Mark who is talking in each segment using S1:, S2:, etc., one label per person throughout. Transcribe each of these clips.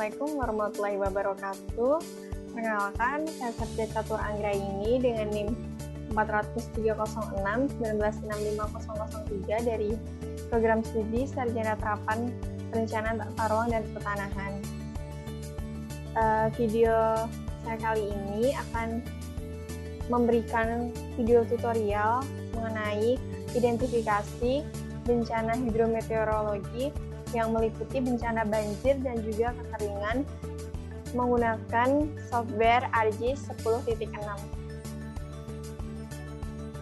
S1: Assalamualaikum warahmatullahi wabarakatuh. Perkenalkan, saya Sarjana Catur Anggraini dengan NIM 40306-1965003 dari Program Studi Sarjana Terapan Perencanaan Tata Ruang dan Pertanahan. Video saya kali ini akan memberikan video tutorial mengenai identifikasi bencana hidrometeorologi yang meliputi bencana banjir dan juga kekeringan menggunakan software ArcGIS 10.6.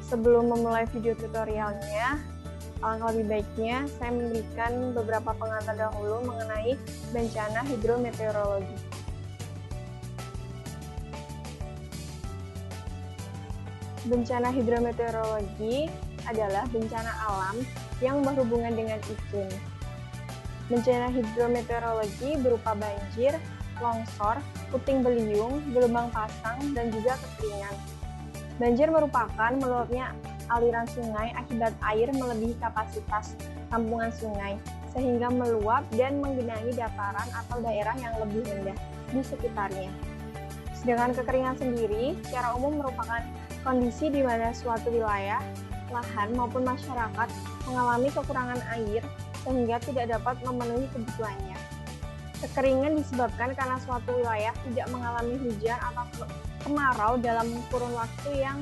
S1: Sebelum memulai video tutorialnya, alangkah lebih baiknya saya memberikan beberapa pengantar dahulu mengenai bencana hidrometeorologi. Bencana hidrometeorologi adalah bencana alam yang berhubungan dengan iklim. Bencana hidrometeorologi berupa banjir, longsor, puting beliung, gelombang pasang, dan juga kekeringan. Banjir merupakan meluapnya aliran sungai akibat air melebihi kapasitas tampungan sungai, sehingga meluap dan menggenangi dataran atau daerah yang lebih rendah di sekitarnya. Sedangkan kekeringan sendiri secara umum merupakan kondisi di mana suatu wilayah, lahan maupun masyarakat mengalami kekurangan air sehingga tidak dapat memenuhi kebutuhannya. Kekeringan disebabkan karena suatu wilayah tidak mengalami hujan atau kemarau dalam kurun waktu yang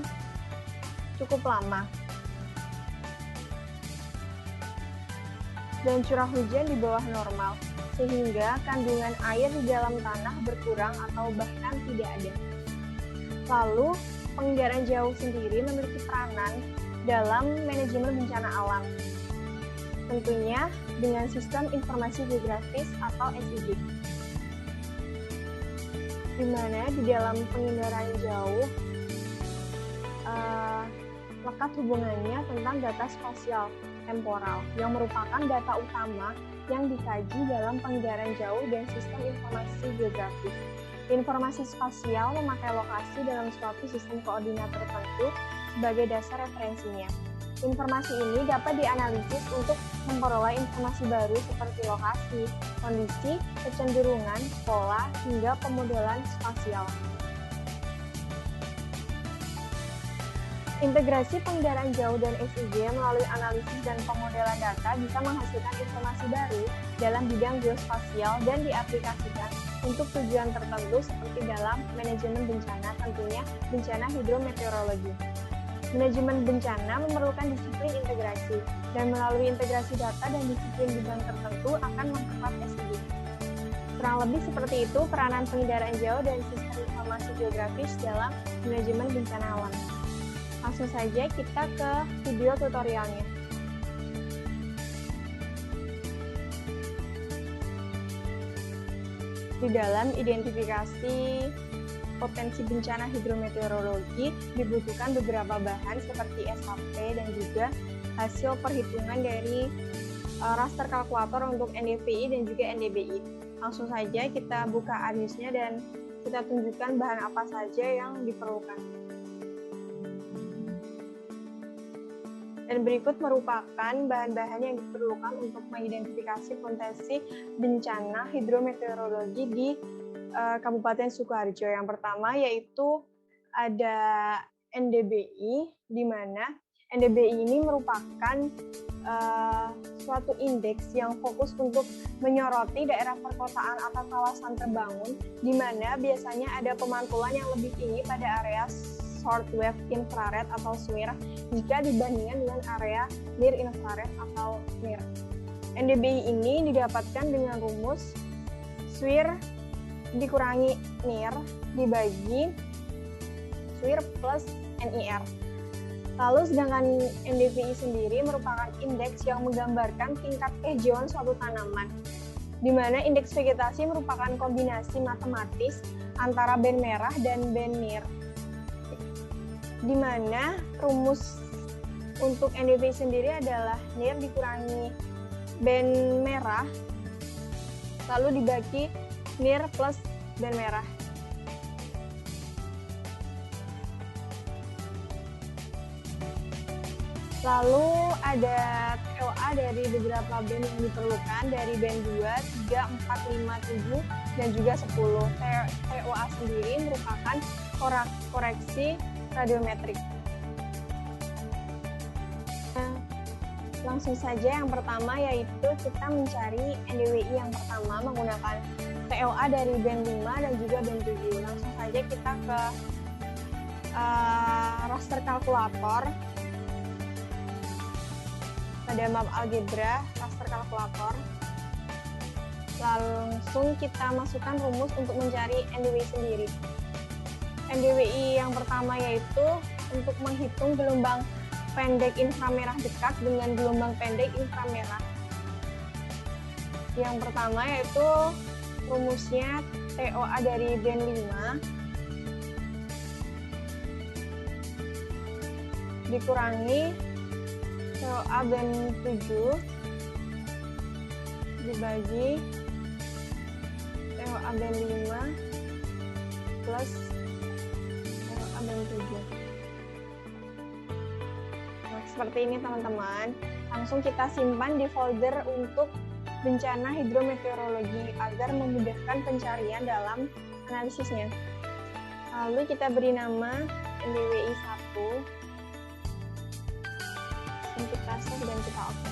S1: cukup lama. Dan curah hujan di bawah normal, sehingga kandungan air di dalam tanah berkurang atau bahkan tidak ada. Lalu, pengindaran jauh sendiri memiliki peranan dalam manajemen bencana alam. Tentunya dengan sistem informasi geografis atau SIG, di mana di dalam pengindaran jauh lekat hubungannya tentang data spasial temporal yang merupakan data utama yang dikaji dalam pengindaran jauh dan sistem informasi geografis. Informasi spasial memakai lokasi dalam suatu sistem koordinat tertentu sebagai dasar referensinya. Informasi ini dapat dianalisis untuk memperoleh informasi baru seperti lokasi, kondisi, kecenderungan, pola, hingga pemodelan spasial. Integrasi pengindaran jauh dan SIG melalui analisis dan pemodelan data bisa menghasilkan informasi baru dalam bidang geospasial dan diaplikasikan untuk tujuan tertentu seperti dalam manajemen bencana, tentunya bencana hidrometeorologi. Manajemen bencana memerlukan disiplin integrasi, dan melalui integrasi data dan disiplin bidang tertentu akan memperkuat SIG. Kurang lebih seperti itu peranan pengindaran jauh dan sistem informasi geografis dalam manajemen bencana alam. Langsung saja kita ke video tutorialnya. Di dalam identifikasi potensi bencana hidrometeorologi dibutuhkan beberapa bahan seperti SHP dan juga hasil perhitungan dari raster kalkulator untuk NDVI dan juga NDBI. Langsung saja kita buka ArcGIS-nya dan kita tunjukkan bahan apa saja yang diperlukan. Dan berikut merupakan bahan-bahan yang diperlukan untuk mengidentifikasi potensi bencana hidrometeorologi di Kabupaten Sukoharjo. Yang pertama yaitu ada NDBI, di mana NDBI ini merupakan suatu indeks yang fokus untuk menyoroti daerah perkotaan atau kawasan terbangun, di mana biasanya ada pemantulan yang lebih tinggi pada area short wave infrared atau SWIR jika dibandingkan dengan area near infrared atau NIR. NDBI ini didapatkan dengan rumus SWIR dikurangi NIR dibagi SWIR plus NIR. Lalu sedangkan NDVI sendiri merupakan indeks yang menggambarkan tingkat kehijauan suatu tanaman, di mana indeks vegetasi merupakan kombinasi matematis antara band merah dan band NIR, di mana rumus untuk NDVI sendiri adalah NIR dikurangi band merah lalu dibagi NIR plus band merah. Lalu ada TOA dari beberapa band yang diperlukan, dari band 2, 3, 4, 5, 7, dan juga 10. TOA sendiri merupakan koreksi radiometrik. Langsung saja yang pertama, yaitu kita mencari NDWI yang pertama menggunakan TOA dari band 5 dan juga band 7. Langsung saja kita ke raster kalkulator. Pada map algebra, raster kalkulator. Langsung kita masukkan rumus untuk mencari NDWI sendiri. NDWI yang pertama yaitu untuk menghitung gelombang pendek inframerah dekat dengan gelombang pendek inframerah. Yang pertama yaitu rumusnya TOA dari band 5 dikurangi TOA band 7 dibagi TOA band 5 plus TOA band 7. Nah, seperti ini teman-teman. Langsung kita simpan di folder untuk bencana hidrometeorologi agar memudahkan pencarian dalam analisisnya. Lalu kita beri nama NDWI 1. Kita save dan kita oke.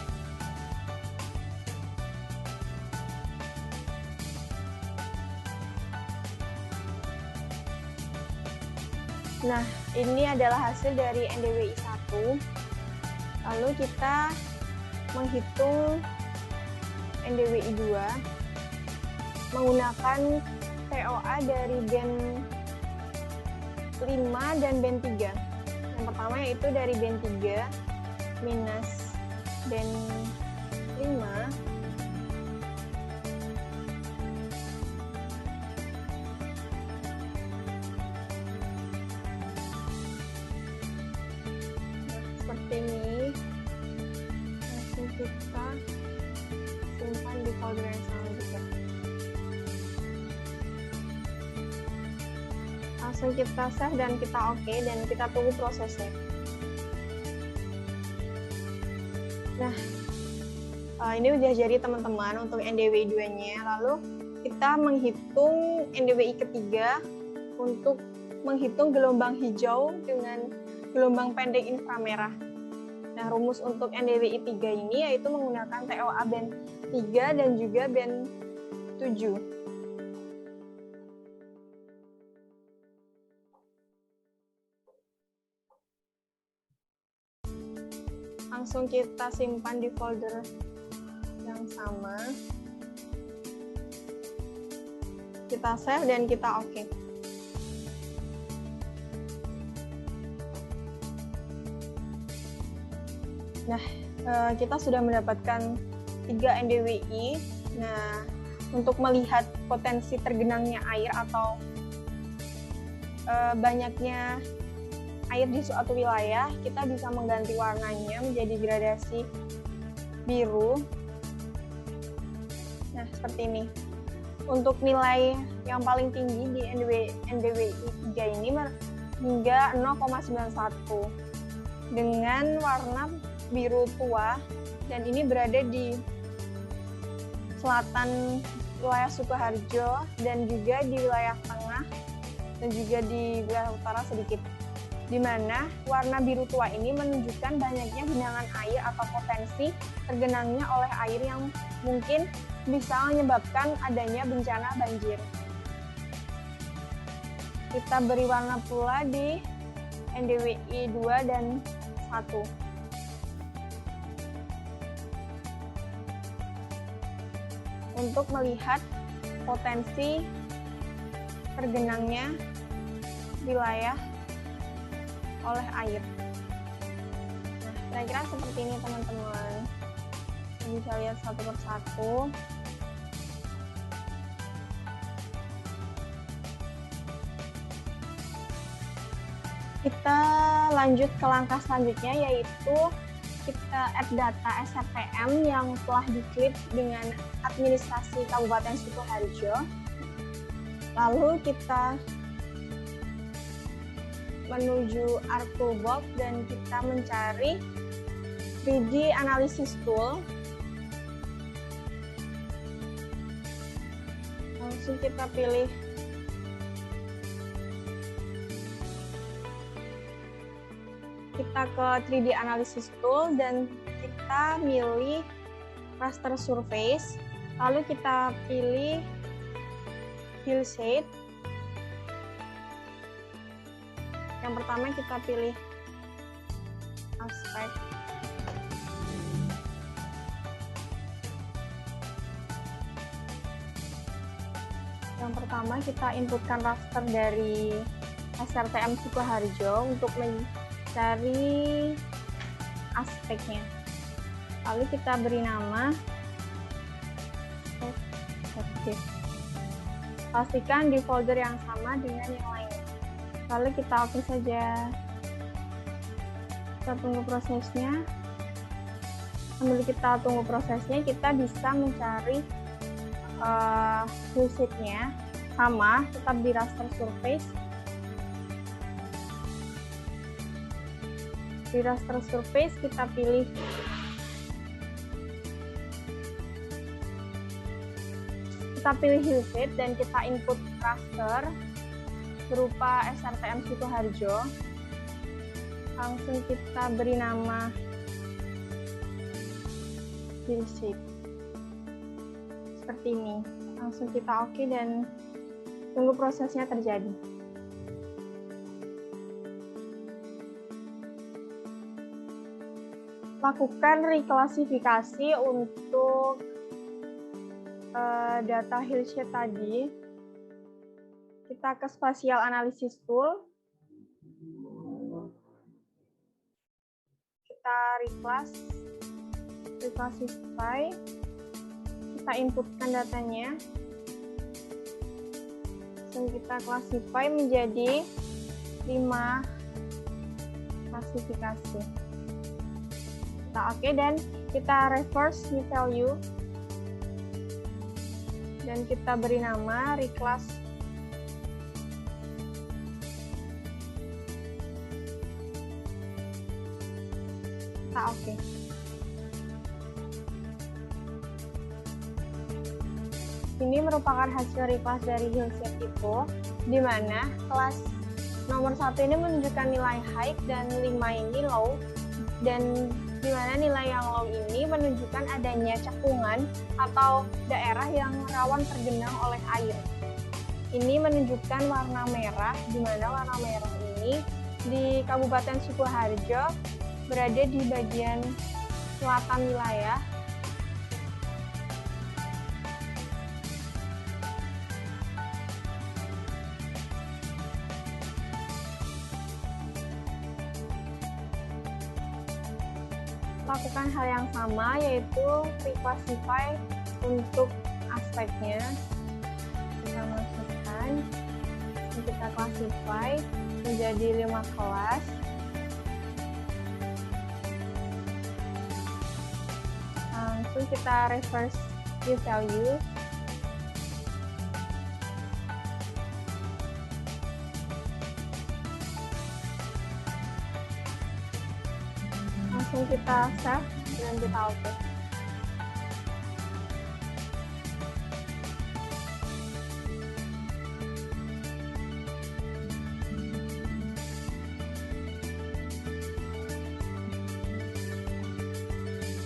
S1: Nah, ini adalah hasil dari NDWI 1. Lalu kita menghitung NDWI 2 menggunakan TOA dari band 5 dan band 3. Yang pertama yaitu dari band 3 minus band 5 seperti ini. Langsung kita simpan di folder yang sama juga. Langsung kita save dan kita oke, dan kita tunggu prosesnya. Nah, ini udah jadi teman-teman untuk NDWI 2-nya. Lalu kita menghitung NDWI ketiga untuk menghitung gelombang hijau dengan gelombang pendek inframerah. Nah, rumus untuk NDWI 3 ini yaitu menggunakan TOA band 3 dan juga band 7. Langsung kita simpan di folder yang sama. Kita save dan kita oke. Nah, kita sudah mendapatkan 3 NDWI. Nah, untuk melihat potensi tergenangnya air atau banyaknya air di suatu wilayah, kita bisa mengganti warnanya menjadi gradasi biru. Nah, seperti ini. Untuk nilai yang paling tinggi di NDWI 3 ini hingga 0,91 dengan warna biru tua, dan ini berada di selatan wilayah Sukoharjo dan juga di wilayah tengah dan juga di wilayah utara sedikit, di mana warna biru tua ini menunjukkan banyaknya genangan air atau potensi tergenangnya oleh air yang mungkin bisa menyebabkan adanya bencana banjir. Kita beri warna pula di NDWI 2 dan 1. Untuk melihat potensi tergenangnya wilayah oleh air. Nah, kira-kira seperti ini teman-teman. Bisa lihat satu persatu. Kita lanjut ke langkah selanjutnya, yaitu kita add data SRTM yang telah diklip dengan administrasi Kabupaten Sukoharjo. Lalu kita menuju ArcToolbox dan kita mencari 3D Analysis Tool. Langsung kita pilih ke 3D Analysis Tool dan kita milih raster surface, lalu kita pilih hillside. Yang pertama kita pilih aspek. Yang pertama kita inputkan raster dari SRTM Sukoharjo untuk mencari aspeknya. Lalu kita beri nama perspektif. Pastikan di folder yang sama dengan yang lain. Lalu kita oke saja. Kita tunggu prosesnya. Sambil kita tunggu prosesnya, kita bisa mencari hillside-nya sama, tetap di raster surface. Di raster surface kita pilih hillside dan kita input raster berupa SRTM Sukoharjo. Langsung kita beri nama hillside seperti ini. Langsung kita oke dan tunggu prosesnya terjadi. Lakukan reklasifikasi untuk data hillside tadi. Kita ke Spatial Analysis Tool. Kita reclassify. Kita inputkan datanya. Dan kita classify menjadi 5 klasifikasi. Kita oke dan kita reverse new value. Dan kita beri nama reclass. Kita oke. Ini merupakan hasil reclass dari hillside itu, di mana kelas nomor 1 ini menunjukkan nilai high dan 5 ini low, dan di mana nilai yang low ini menunjukkan adanya cekungan atau daerah yang rawan tergenang oleh air. Ini menunjukkan warna merah, di mana warna merah ini di Kabupaten Sukoharjo berada di bagian selatan wilayah. Lakukan hal yang sama, yaitu reclassify untuk aspeknya. Kita masukkan, kita classify menjadi 5 kelas. Langsung kita reverse new value. Langsung kita save dan kita oke.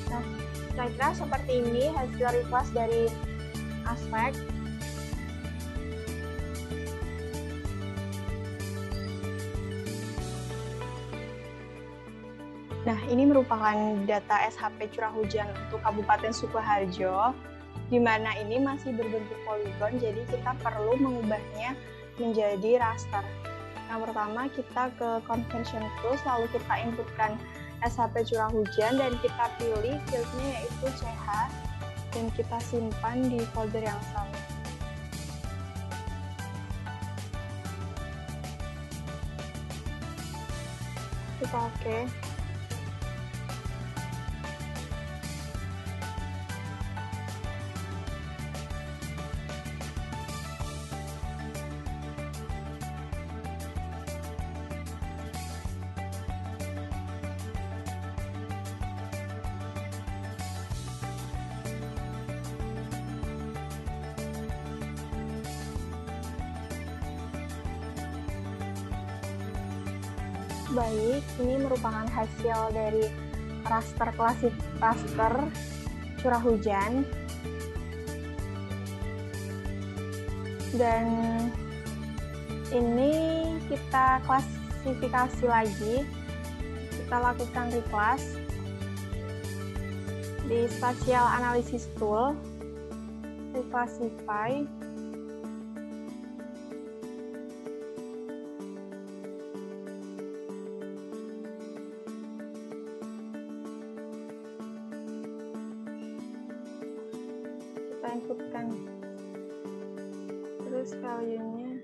S1: Nah, kira-kira seperti ini hasil reclass dari aspek. Nah, ini merupakan data SHP curah hujan untuk Kabupaten Sukoharjo, di mana ini masih berbentuk poligon, jadi kita perlu mengubahnya menjadi raster. Yang pertama, kita ke Conversion Tools, lalu kita inputkan SHP curah hujan, dan kita pilih fieldnya yaitu CH, dan kita simpan di folder yang sama. Kita oke. Baik, ini merupakan hasil dari raster curah hujan. Dan ini kita klasifikasi lagi. Kita lakukan reclass di Spatial Analysis Tool, reclassify. Kita inputkan terus value-nya.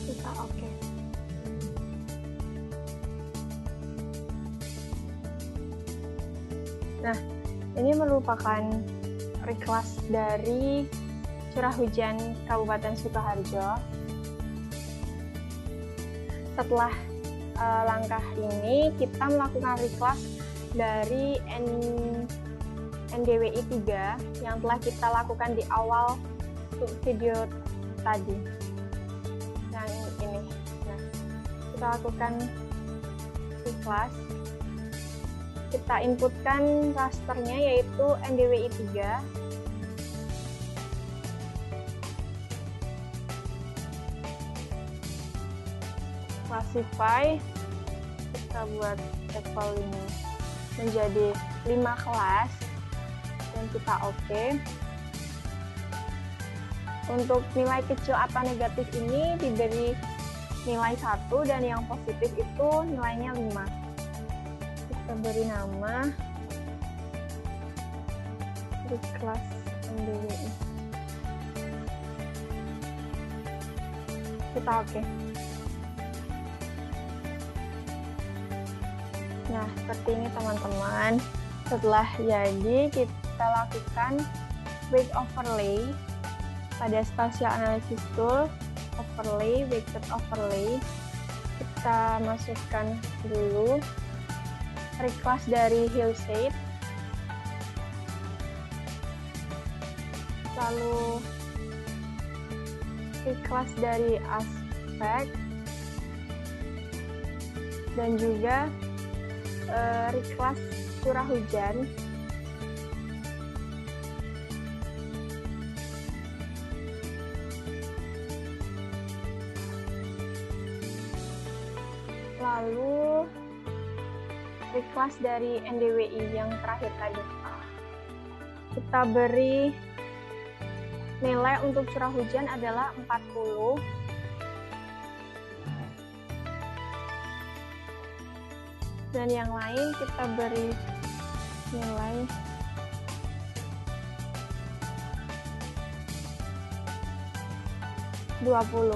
S1: Kita oke. Nah, ini merupakan reclass dari curah hujan Kabupaten Sukoharjo. Setelah langkah ini, kita melakukan reclass dari NDWI 3 yang telah kita lakukan di awal video tadi. Dan ini. Nah, kita lakukan reclass. Kita inputkan rasternya yaitu NDWI 3. Classify, kita buat level ini menjadi 5 kelas dan kita oke. Untuk nilai kecil atau negatif ini diberi nilai 1 dan yang positif itu nilainya 5. Kita beri nama reclass NDWI. Kita oke. Nah, seperti ini teman-teman. Setelah jadi, kita lakukan weight overlay pada Spatial Analysis Tool, overlay, weighted overlay. Kita masukkan dulu reclass dari hillside, lalu reclass dari aspect, dan juga reclass curah hujan. Lalu reclass dari NDWI yang terakhir tadi. Kita beri nilai untuk curah hujan adalah 40. Dan yang lain kita beri nilai 20.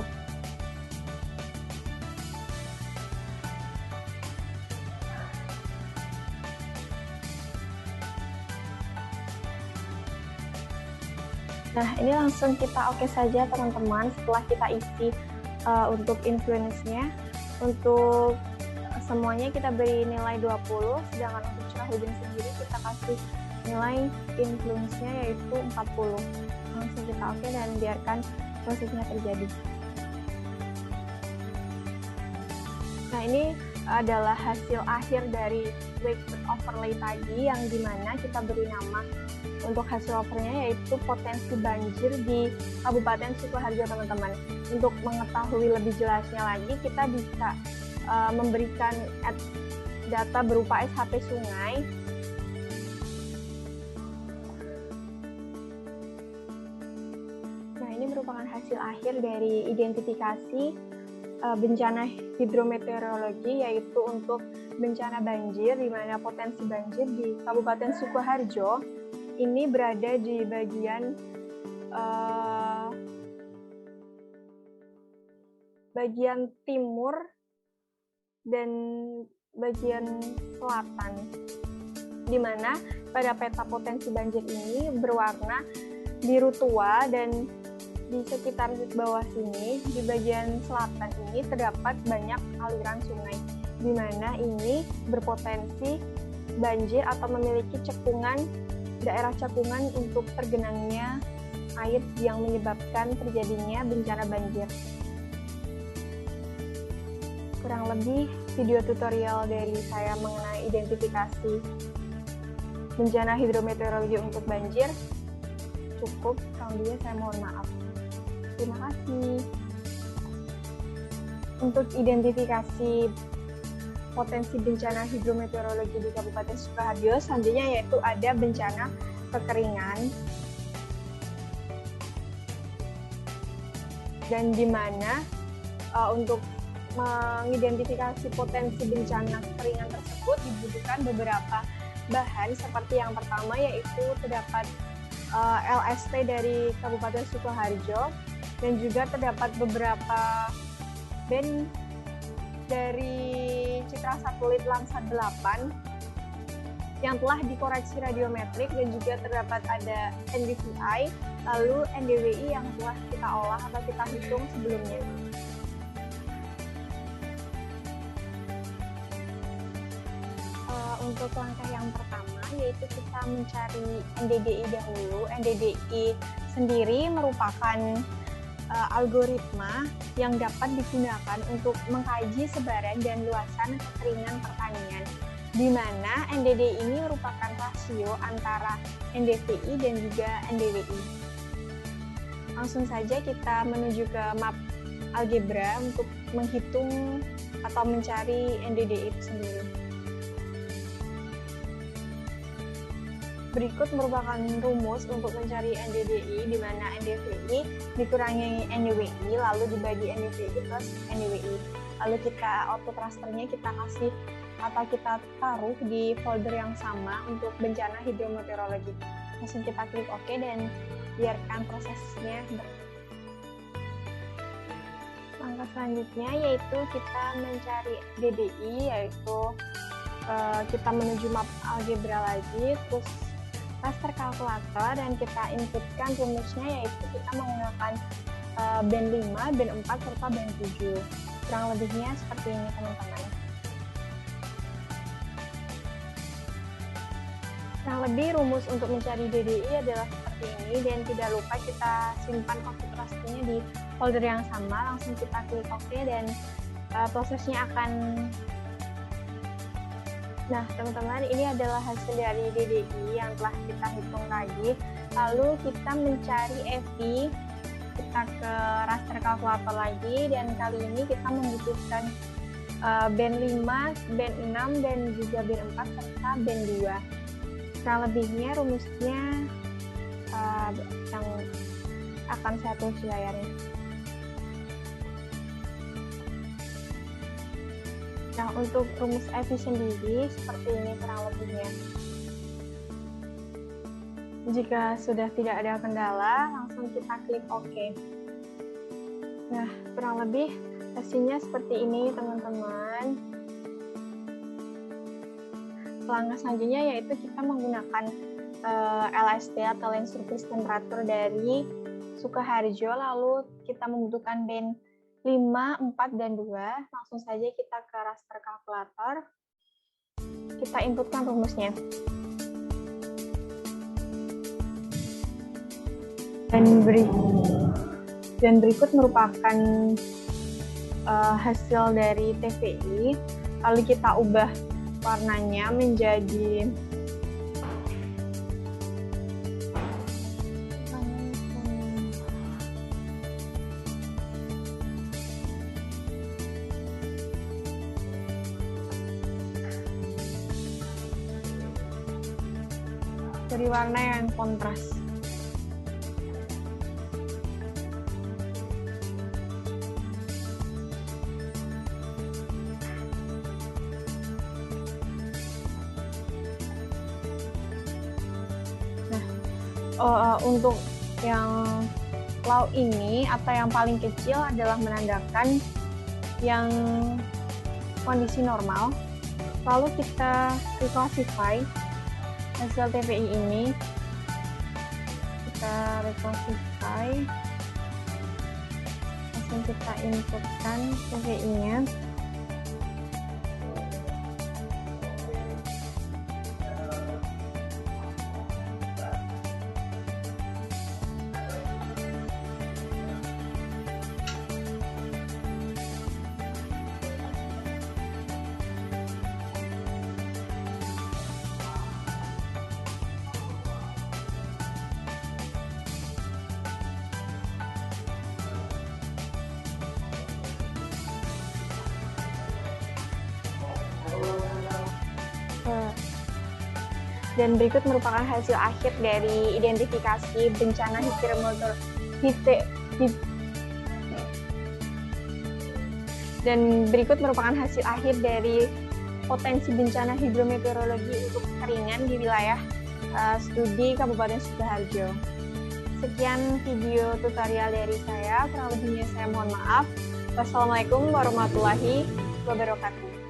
S1: Nah, ini langsung kita oke saja teman-teman setelah kita isi untuk influence-nya. Untuk semuanya kita beri nilai 20, sedangkan untuk curah hujan sendiri kita kasih nilai influence-nya yaitu 40. Langsung kita oke dan biarkan prosesnya terjadi. Nah, ini adalah hasil akhir dari weighted overlay tadi, yang dimana kita beri nama untuk hasil overlaynya yaitu potensi banjir di Kabupaten Sukoharjo, teman-teman. Untuk mengetahui lebih jelasnya lagi, kita bisa memberikan data berupa SHP sungai. Nah, ini merupakan hasil akhir dari identifikasi bencana hidrometeorologi, yaitu untuk bencana banjir, di mana potensi banjir di Kabupaten Sukoharjo ini berada di bagian timur dan bagian selatan, di mana pada peta potensi banjir ini berwarna biru tua, dan di sekitar bawah sini di bagian selatan ini terdapat banyak aliran sungai. di mana ini berpotensi banjir atau memiliki daerah cekungan untuk tergenangnya air yang menyebabkan terjadinya bencana banjir. Kurang lebih video tutorial dari saya mengenai identifikasi bencana hidrometeorologi untuk banjir cukup. Kurang lebihnya saya mohon maaf. Terima kasih. Untuk identifikasi potensi bencana hidrometeorologi di Kabupaten Sukoharjo, selanjutnya yaitu ada bencana kekeringan, dan di mana untuk mengidentifikasi potensi bencana kekeringan tersebut dibutuhkan beberapa bahan, seperti yang pertama yaitu terdapat LST dari Kabupaten Sukoharjo, dan juga terdapat beberapa band dari citra satelit Landsat 8 yang telah dikoreksi radiometrik, dan juga terdapat ada NDVI, lalu NDWI yang telah kita olah atau kita hitung sebelumnya. Untuk langkah yang pertama yaitu kita mencari NDDI dahulu. NDDI sendiri merupakan algoritma yang dapat digunakan untuk mengkaji sebaran dan luasan kekeringan pertanian, di mana NDDI ini merupakan rasio antara NDVI dan juga NDWI. Langsung saja kita menuju ke map algebra untuk menghitung atau mencari NDDI itu sendiri. Berikut merupakan rumus untuk mencari NDDI, di mana NDVI dikurangi NDWI, lalu dibagi NDVI plus NDWI. Lalu kita output rasternya kita kasih atau kita taruh di folder yang sama untuk bencana hidrometeorologi. Langsung kita klik OK dan biarkan prosesnya berjalan. Langkah selanjutnya yaitu kita mencari DDI, yaitu kita menuju map algebra lagi, terus raster kalkulator, dan kita inputkan rumusnya, yaitu kita menggunakan band 5, band 4, serta band 7. Kurang lebihnya seperti ini teman-teman. Kurang lebih rumus untuk mencari DDI adalah seperti ini, dan tidak lupa kita simpan output rasternya di folder yang sama. Langsung kita klik OK dan prosesnya akan. Nah teman-teman, ini adalah hasil dari DDI yang telah kita hitung tadi. Lalu kita mencari EVI, kita ke raster kalkulator lagi, dan kali ini kita membutuhkan band 5, band 6, dan juga band 4, serta band 2. Kurang lebihnya rumusnya yang akan saya tulis di layarnya. Nah, untuk rumus EVI sendiri seperti ini kurang lebihnya. Jika sudah tidak ada kendala, langsung kita klik OK. Nah, kurang lebih hasilnya seperti ini teman-teman. Langkah selanjutnya yaitu kita menggunakan LST atau Line Surface Temperature dari Sukoharjo, lalu kita membutuhkan band 5, 4, dan 2. Langsung saja kita ke raster kalkulator. Kita inputkan rumusnya. Dan berikut merupakan hasil dari TVI. Lalu kita ubah warnanya menjadi dari warna yang kontras. Nah, untuk yang law ini atau yang paling kecil adalah menandakan yang kondisi normal. Lalu kita reclassify hasil TVI ini, kita reclassify, langsung kita inputkan TVI-nya. Dan berikut merupakan hasil akhir dari identifikasi bencana dan berikut merupakan hasil akhir dari potensi bencana hidrometeorologi untuk kekeringan di wilayah studi Kabupaten Sukoharjo. Sekian video tutorial dari saya, kurang lebihnya saya mohon maaf. Wassalamualaikum warahmatullahi wabarakatuh.